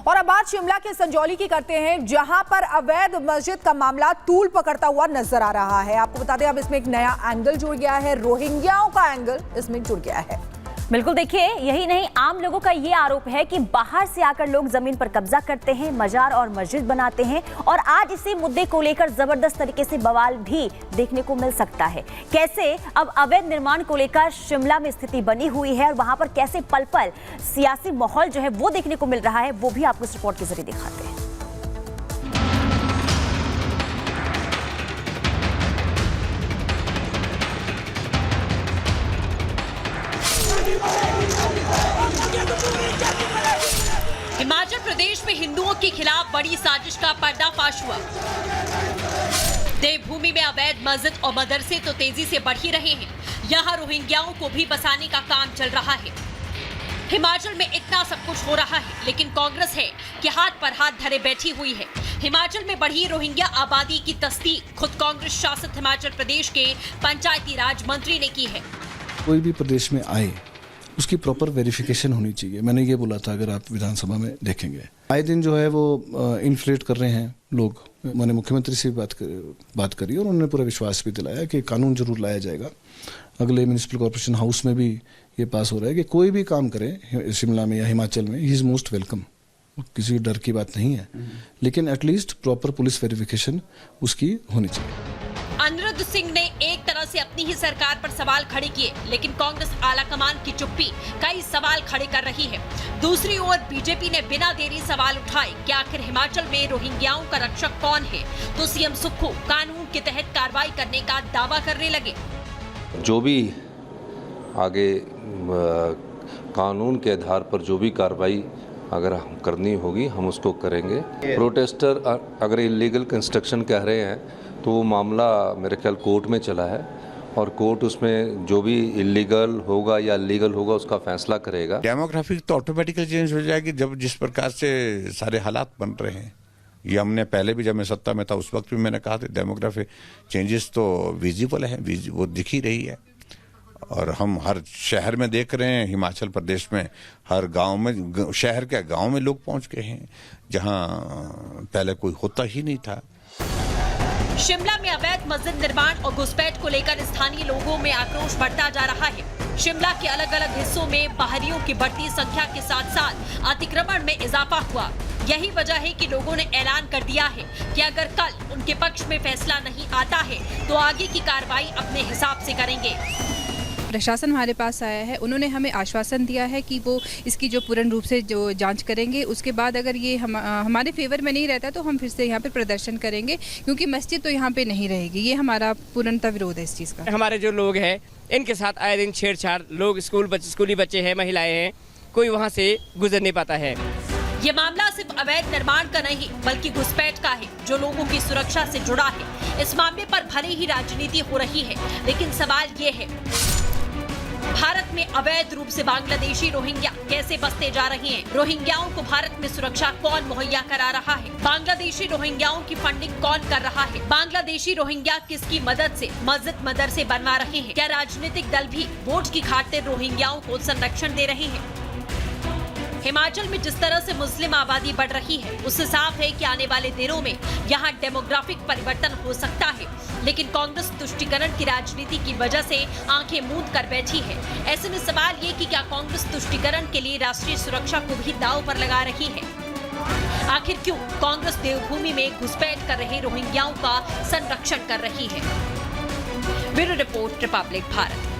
और अब बात शिमला के संजौली की करते हैं, जहां पर अवैध मस्जिद का मामला तूल पकड़ता हुआ नजर आ रहा है। आपको बता दें अब इसमें एक नया एंगल जुड़ गया है, रोहिंग्याओं का एंगल इसमें जुड़ गया है। बिल्कुल, देखिए यही नहीं, आम लोगों का ये आरोप है कि बाहर से आकर लोग जमीन पर कब्जा करते हैं, मजार और मस्जिद बनाते हैं और आज इसी मुद्दे को लेकर जबरदस्त तरीके से बवाल भी देखने को मिल सकता है। कैसे अब अवैध निर्माण को लेकर शिमला में स्थिति बनी हुई है और वहां पर कैसे पल पल सियासी माहौल जो है वो देखने को मिल रहा है, वो भी आपको इस रिपोर्ट के जरिए दिखाते हैं। हिमाचल प्रदेश में हिंदुओं के खिलाफ बड़ी साजिश का पर्दाफाश हुआ। देवभूमि में अवैध मस्जिद और मदरसे तो तेजी से बढ़ ही रहे हैं, यहाँ रोहिंग्याओं को भी बसाने का काम चल रहा है। हिमाचल में इतना सब कुछ हो रहा है, लेकिन कांग्रेस है कि हाथ पर हाथ धरे बैठी हुई है। हिमाचल में बढ़ी रोहिंग्या आबादी की तस्दीक खुद कांग्रेस शासित हिमाचल प्रदेश के पंचायती राज मंत्री ने की है। कोई भी प्रदेश में आए उसकी प्रॉपर वेरिफिकेशन होनी चाहिए। मैंने ये बोला था, अगर आप विधानसभा में देखेंगे आए दिन जो है वो इन्फ्लेट कर रहे हैं लोग। मैंने मुख्यमंत्री से भी बात करी और उन्होंने पूरा विश्वास भी दिलाया कि कानून जरूर लाया जाएगा। अगले म्युनिसिपल कॉर्पोरेशन हाउस में भी ये पास हो रहा है कि कोई भी काम करे शिमला में या हिमाचल में, ही इज़ मोस्ट वेलकम। किसी डर की बात नहीं है, लेकिन एटलीस्ट प्रॉपर पुलिस वेरिफिकेशन उसकी होनी चाहिए। अनिरुद्ध सिंह ने एक तरह से अपनी ही सरकार पर सवाल खड़े किए, लेकिन कांग्रेस आलाकमान की चुप्पी कई सवाल खड़े कर रही है। दूसरी ओर बीजेपी ने बिना देरी सवाल उठाए कि आखिर हिमाचल में रोहिंग्याओं का रक्षक कौन है, तो सीएम सुक्खू कानून के तहत कार्रवाई करने का दावा करने लगे। जो भी आगे कानून के आधार पर जो भी कार्रवाई अगर हम करनी होगी हम उसको करेंगे। प्रोटेस्टर अगर इलीगल कंस्ट्रक्शन कह रहे हैं तो वो मामला मेरे ख्याल कोर्ट में चला है और कोर्ट उसमें जो भी इलीगल होगा या लीगल होगा उसका फैसला करेगा। डेमोग्राफी तो ऑटोमेटिकली चेंज हो जाएगी जब जिस प्रकार से सारे हालात बन रहे हैं। ये हमने पहले भी जब मैं सत्ता में था उस वक्त भी मैंने कहा था, डेमोग्राफी चेंजेस तो विजिबल है, वो दिख ही रही है और हम हर शहर में देख रहे हैं। हिमाचल प्रदेश में हर गांव में, शहर के गांव में लोग पहुंच गए हैं जहां पहले कोई होता ही नहीं था। शिमला में अवैध मस्जिद निर्माण और घुसपैठ को लेकर स्थानीय लोगों में आक्रोश बढ़ता जा रहा है। शिमला के अलग अलग हिस्सों में बाहरियों की बढ़ती संख्या के साथ साथ अतिक्रमण में इजाफा हुआ। यही वजह है कि लोगों ने ऐलान कर दिया है कि अगर कल उनके पक्ष में फैसला नहीं आता है तो आगे की कार्रवाई अपने हिसाब से करेंगे। प्रशासन हमारे पास आया है, उन्होंने हमें आश्वासन दिया है कि वो इसकी जो पूर्ण रूप से जो जांच करेंगे, उसके बाद अगर ये हमारे फेवर में नहीं रहता तो हम फिर से यहाँ पे प्रदर्शन करेंगे, क्योंकि मस्जिद तो यहाँ पे नहीं रहेगी। ये हमारा पूर्णतः विरोध है इस चीज़ का। हमारे जो लोग हैं इनके साथ आए दिन छेड़छाड़, लोग स्कूली बच्चे हैं, महिलाएं हैं, कोई वहाँ से गुजर नहीं पाता है। ये मामला सिर्फ अवैध निर्माण का नहीं बल्कि घुसपैठ का है, जो लोगों की सुरक्षा से जुड़ा है। इस मामले पर भले ही राजनीति हो रही है, लेकिन सवाल ये है भारत में अवैध रूप से बांग्लादेशी रोहिंग्या कैसे बसते जा रहे हैं? रोहिंग्याओं को भारत में सुरक्षा कौन मुहैया करा रहा है? बांग्लादेशी रोहिंग्याओं की फंडिंग कौन कर रहा है? बांग्लादेशी रोहिंग्या किसकी मदद से मस्जिद मदरसे बनवा रहे हैं? क्या राजनीतिक दल भी वोट की खातिर रोहिंग्याओं को संरक्षण दे रहे हैं? हिमाचल में जिस तरह से मुस्लिम आबादी बढ़ रही है, उससे साफ है कि आने वाले दिनों में यहाँ डेमोग्राफिक परिवर्तन हो सकता है, लेकिन कांग्रेस तुष्टीकरण की राजनीति की वजह से आंखें मूंद कर बैठी है। ऐसे में सवाल ये कि क्या कांग्रेस तुष्टीकरण के लिए राष्ट्रीय सुरक्षा को भी दांव पर लगा रही है? आखिर क्यों कांग्रेस देवभूमि में घुसपैठ कर रहे रोहिंग्याओं का संरक्षण कर रही है? Bureau report, Republic Bharat.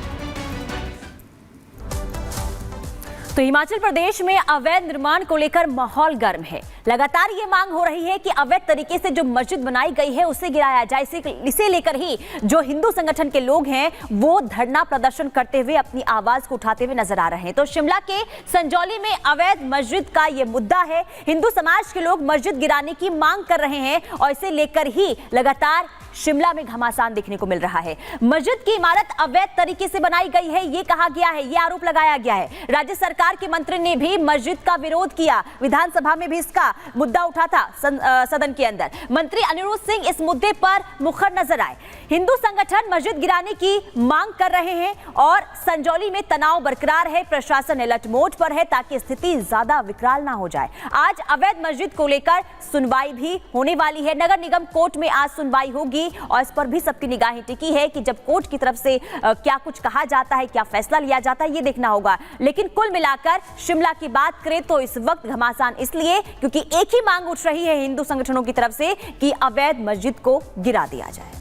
तो हिमाचल प्रदेश में अवैध निर्माण को लेकर माहौल गर्म है। लगातार ये मांग हो रही है कि अवैध तरीके से जो मस्जिद बनाई गई है उसे गिराया जाए। इसे लेकर ही जो हिंदू संगठन के लोग हैं वो धरना प्रदर्शन करते हुए अपनी आवाज को उठाते हुए नजर आ रहे हैं। तो शिमला के संजौली में अवैध मस्जिद का ये मुद्दा है। हिंदू समाज के लोग मस्जिद गिराने की मांग कर रहे हैं और इसे लेकर ही लगातार शिमला में घमासान देखने को मिल रहा है। मस्जिद की इमारत अवैध तरीके से बनाई गई है, ये कहा गया है, ये आरोप लगाया गया है। राज्य सरकार सरकार के मंत्री ने भी मस्जिद का विरोध किया। विधानसभा में भी इसका मुद्दा उठा था सदन के अंदर। मंत्री अनिरुद्ध सिंह इस मुद्दे पर मुखर नजर आए। हिंदू संगठन मस्जिद गिराने की मांग कर रहे हैं और संजौली में तनाव बरकरार है। प्रशासन अलर्ट मोड पर है ताकि स्थिति ज्यादा विकराल ना हो जाए। आज अवैध मस्जिद को लेकर सुनवाई भी होने वाली है। नगर निगम कोर्ट में आज सुनवाई होगी और इस पर भी सबकी निगाहें टिकी है कि जब कोर्ट की तरफ से क्या कुछ कहा जाता है, क्या फैसला लिया जाता है, ये देखना होगा। लेकिन कुल मिलाकर शिमला की बात करें तो इस वक्त घमासान इसलिए क्योंकि एक ही मांग उठ रही है हिंदू संगठनों की तरफ से कि अवैध मस्जिद को गिरा दिया जाए।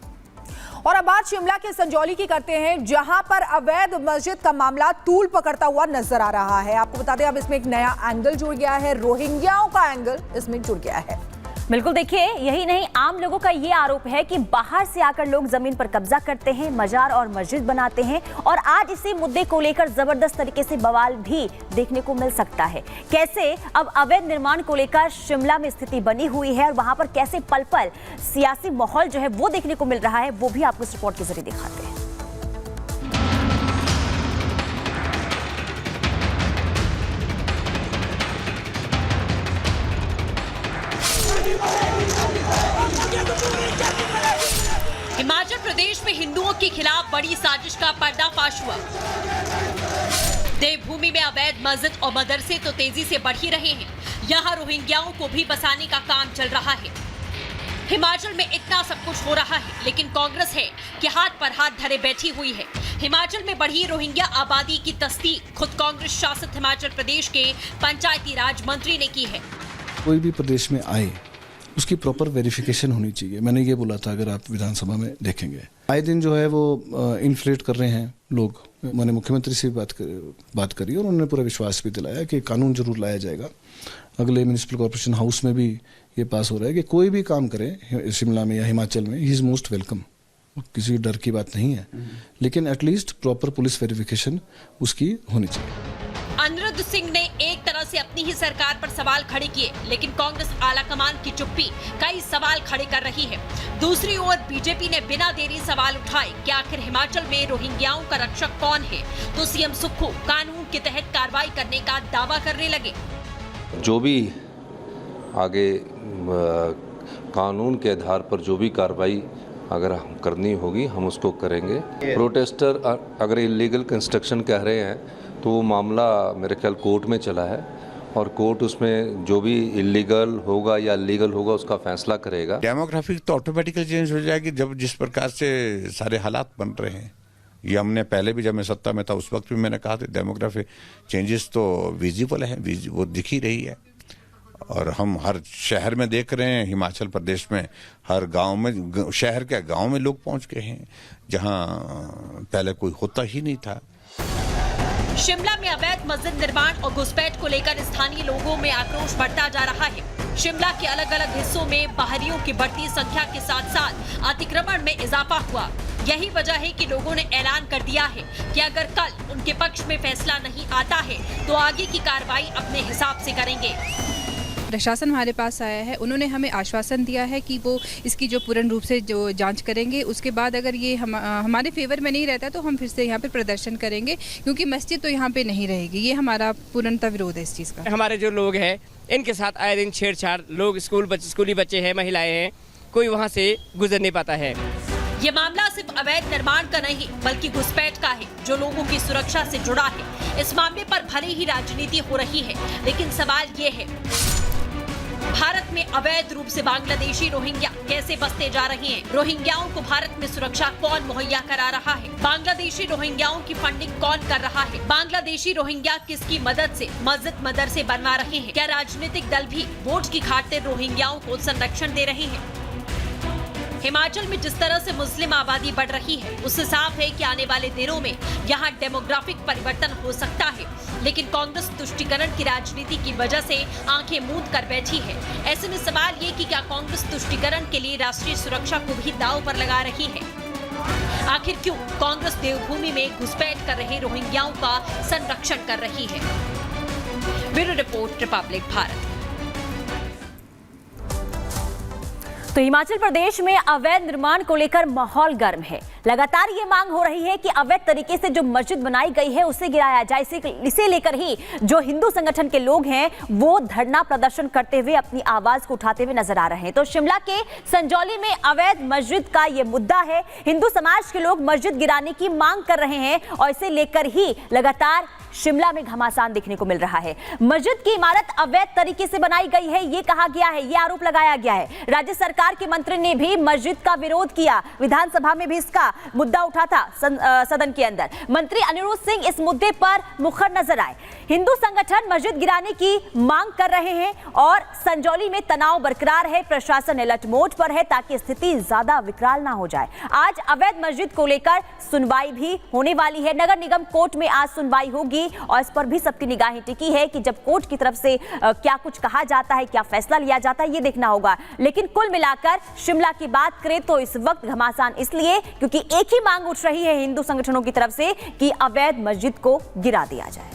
और अब बात शिमला के संजौली की करते हैं, जहां पर अवैध मस्जिद का मामला तूल पकड़ता हुआ नजर आ रहा है। आपको बता दें अब इसमें एक नया एंगल जुड़ गया है, रोहिंग्याओं का एंगल इसमें जुड़ गया है। बिल्कुल, देखिए यही नहीं, आम लोगों का ये आरोप है कि बाहर से आकर लोग जमीन पर कब्जा करते हैं, मजार और मस्जिद बनाते हैं और आज इसी मुद्दे को लेकर जबरदस्त तरीके से बवाल भी देखने को मिल सकता है। कैसे अब अवैध निर्माण को लेकर शिमला में स्थिति बनी हुई है और वहां पर कैसे पल पल सियासी माहौल जो है वो देखने को मिल रहा है, वो भी आपको इस रिपोर्ट के जरिए दिखाते हैं। हिमाचल प्रदेश में हिंदुओं के खिलाफ बड़ी साजिश का पर्दाफाश हुआ। देवभूमि में अवैध मस्जिद और मदरसे तो तेजी से बढ़ ही रहे हैं, यहाँ रोहिंग्याओं को भी बसाने का काम चल रहा है। हिमाचल में इतना सब कुछ हो रहा है, लेकिन कांग्रेस है कि हाथ पर हाथ धरे बैठी हुई है। हिमाचल में बढ़ी रोहिंग्या आबादी की तस्दीक खुद कांग्रेस शासित हिमाचल प्रदेश के पंचायती राज मंत्री ने की है। कोई भी प्रदेश में आए उसकी प्रॉपर वेरिफिकेशन होनी चाहिए। मैंने ये बोला था, अगर आप विधानसभा में देखेंगे आए दिन जो है वो इन्फ्लेट कर रहे हैं लोग। मैंने मुख्यमंत्री से भी बात करी और उन्होंने पूरा विश्वास भी दिलाया कि कानून जरूर लाया जाएगा। अगले म्यूनिसिपल कॉर्पोरेशन हाउस में भी ये पास हो रहा है कि कोई भी काम करे शिमला में या हिमाचल में, ही इज़ मोस्ट वेलकम। किसी डर की बात नहीं है, लेकिन एटलीस्ट प्रॉपर पुलिस वेरिफिकेशन उसकी होनी चाहिए। अनिरुद्ध सिंह ने एक तरह से अपनी ही सरकार पर सवाल खड़े किए, लेकिन कांग्रेस आलाकमान की चुप्पी कई सवाल खड़े कर रही है। दूसरी ओर बीजेपी ने बिना देरी सवाल उठाए कि आखिर हिमाचल में रोहिंग्याओं का रक्षक कौन है, तो सीएम सुक्खू कानून के तहत कार्रवाई करने का दावा करने लगे। जो भी आगे कानून के आधार पर जो भी कार्रवाई अगर करनी होगी हम उसको करेंगे। प्रोटेस्टर अगर इलीगल कंस्ट्रक्शन कह रहे हैं तो वो मामला मेरे ख्याल कोर्ट में चला है और कोर्ट उसमें जो भी इलीगल होगा या लीगल होगा उसका फैसला करेगा। डेमोग्राफी तो ऑटोमेटिकली चेंज हो जाएगी जब जिस प्रकार से सारे हालात बन रहे हैं। ये हमने पहले भी जब मैं सत्ता में था उस वक्त भी मैंने कहा था, डेमोग्राफी चेंजेस तो विजिबल है, वो दिख ही रही है और हम हर शहर में देख रहे हैं। हिमाचल प्रदेश में हर गांव में, शहर के गांव में लोग पहुंच गए हैं जहां पहले कोई होता ही नहीं था। शिमला में अवैध मस्जिद निर्माण और घुसपैठ को लेकर स्थानीय लोगों में आक्रोश बढ़ता जा रहा है। शिमला के अलग अलग हिस्सों में बाहरियों की बढ़ती संख्या के साथ साथ अतिक्रमण में इजाफा हुआ। यही वजह है कि लोगों ने ऐलान कर दिया है कि अगर कल उनके पक्ष में फैसला नहीं आता है तो आगे की कार्रवाई अपने हिसाब से करेंगे। प्रशासन हमारे पास आया है, उन्होंने हमें आश्वासन दिया है कि वो इसकी जो पूर्ण रूप से जो जांच करेंगे, उसके बाद अगर ये हमारे फेवर में नहीं रहता तो हम फिर से यहाँ पे प्रदर्शन करेंगे, क्योंकि मस्जिद तो यहाँ पे नहीं रहेगी। ये हमारा पूर्णतः विरोध है इस चीज़ का। हमारे जो लोग हैं इनके साथ आए दिन छेड़छाड़, लोग स्कूली बच्चे हैं, महिलाएं हैं, कोई वहाँ से गुजर नहीं पाता है। ये मामला सिर्फ अवैध निर्माण का नहीं बल्कि घुसपैठ का है, जो लोगों की सुरक्षा से जुड़ा है। इस मामले पर भले ही राजनीति हो रही है, लेकिन सवाल ये है भारत में अवैध रूप से बांग्लादेशी रोहिंग्या कैसे बसते जा रहे हैं? रोहिंग्याओं को भारत में सुरक्षा कौन मुहैया करा रहा है? बांग्लादेशी रोहिंग्याओं की फंडिंग कौन कर रहा है? बांग्लादेशी रोहिंग्या किसकी मदद से मस्जिद मदरसे बनवा रहे हैं? क्या राजनीतिक दल भी वोट की खातिर रोहिंग्याओं को संरक्षण दे रहे हैं? हिमाचल में जिस तरह से मुस्लिम आबादी बढ़ रही है, उससे साफ है कि आने वाले दिनों में यहाँ डेमोग्राफिक परिवर्तन हो सकता है, लेकिन कांग्रेस तुष्टीकरण की राजनीति की वजह से आंखें मूंद कर बैठी है। ऐसे में सवाल ये कि क्या कांग्रेस तुष्टीकरण के लिए राष्ट्रीय सुरक्षा को भी दांव पर लगा रही है? आखिर क्यों कांग्रेस देवभूमि में घुसपैठ कर रहे रोहिंग्याओं का संरक्षण कर रही है? Bureau report, Republic Bharat. तो हिमाचल प्रदेश में अवैध निर्माण को लेकर माहौल गर्म है। लगातार ये मांग हो रही है कि अवैध तरीके से जो मस्जिद बनाई गई है उसे गिराया जाए। इसे लेकर ही जो हिंदू संगठन के लोग हैं वो धरना प्रदर्शन करते हुए अपनी आवाज को उठाते हुए नजर आ रहे हैं। तो शिमला के संजौली में अवैध मस्जिद का ये मुद्दा है। हिंदू समाज के लोग मस्जिद गिराने की मांग कर रहे हैं और इसे लेकर ही लगातार शिमला में घमासान देखने को मिल रहा है। मस्जिद की इमारत अवैध तरीके से बनाई गई है, ये कहा गया है, ये आरोप लगाया गया है। राज्य सरकार के मंत्री ने भी मस्जिद का विरोध किया, विधानसभा में भी इसका मुद्दा उठा था सदन के अंदर। मंत्री अनिरुद्ध सिंह इस मुद्दे पर मुखर नजर आए। हिंदू संगठन मस्जिद गिराने की मांग कर रहे हैं और संजौली में तनाव बरकरार है। प्रशासन अलर्ट मोड पर है ताकि स्थिति ज्यादा विकराल ना हो जाए। आज अवैध मस्जिद को लेकर सुनवाई भी होने वाली है। नगर निगम कोर्ट में आज सुनवाई होगी और इस पर भी सबकी निगाहें टिकी है कि जब कोर्ट की तरफ से क्या कुछ कहा जाता है, क्या फैसला लिया जाता है, ये देखना होगा। लेकिन कुल मिलाकर शिमला की बात करें तो इस वक्त घमासान इसलिए क्योंकि एक ही मांग उठ रही है हिंदू संगठनों की तरफ से कि अवैध मस्जिद को गिरा दिया जाए।